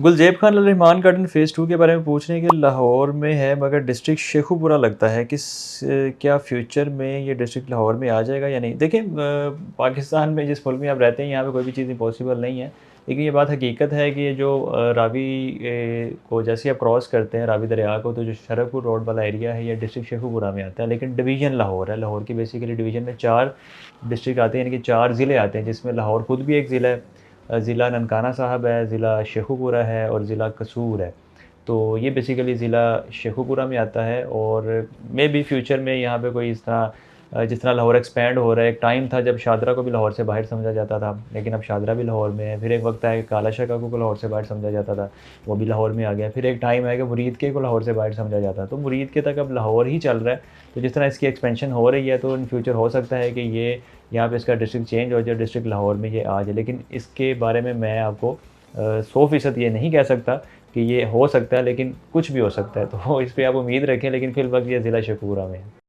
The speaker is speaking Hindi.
गुलज़ेब खान अल रहमान गार्डन फ़ेज़ 2 के बारे में पूछ रहे हैं कि लाहौर में है मगर डिस्ट्रिक्ट शेखुपुरा लगता है क्या फ्यूचर में ये डिस्ट्रिक्ट लाहौर में आ जाएगा या नहीं? देखिए पाकिस्तान में जिस मुल्क में आप रहते हैं यहाँ पे कोई भी चीज़ इम्पॉसिबल नहीं है। लेकिन ये बात हकीकत है कि ये जो रावी को जैसे ही आप क्रॉस करते हैं रावी दरिया को तो जो शरफपुर रोड वाला एरिया है ये डिस्ट्रिक्ट शेखुपुरा में आता है। लेकिन डिवीज़न लाहौर है। लाहौर की बेसिकली डिवीज़न में 4 डिस्ट्रिक्ट आते हैं यानी कि 4 ज़िले आते हैं जिसमें लाहौर खुद भी एक ज़िला है। ज़िला ननकाना साहब है, ज़िला शेखुपुरा है और ज़िला कसूर है। तो ये बेसिकली ज़िला शेखुपुरा में आता है और मेबी फ्यूचर में यहाँ पे कोई इस तरह जिस तरह लाहौर एक्सपैंड हो रहा है, एक टाइम था जब शादरा को भी लाहौर से बाहर समझा जाता था, लेकिन अब शादरा भी लाहौर में है। फिर एक वक़्त आया कि काला शका को लाहौर से बाहर समझा जाता था, वो भी लाहौर में आ गया। फिर एक टाइम आया कि मुरीद के को लाहौर से बाहर समझा जाता, तो मुरीद के तक अब लाहौर ही चल रहा है। तो जिस तरह इसकी एक्सपेंशन हो रही है तो इन फ्यूचर हो सकता है कि ये यहाँ पे इसका डिस्ट्रिक्ट चेंज हो जाए, डिस्ट्रिक्ट लाहौर में ये आ जाए। लेकिन इसके बारे में मैं आपको 100% ये नहीं कह सकता कि ये हो सकता है, लेकिन कुछ भी हो सकता है। तो इस पे आप उम्मीद रखें, लेकिन फ़िलवक़्त ये ज़िला शेखुपुरा में है।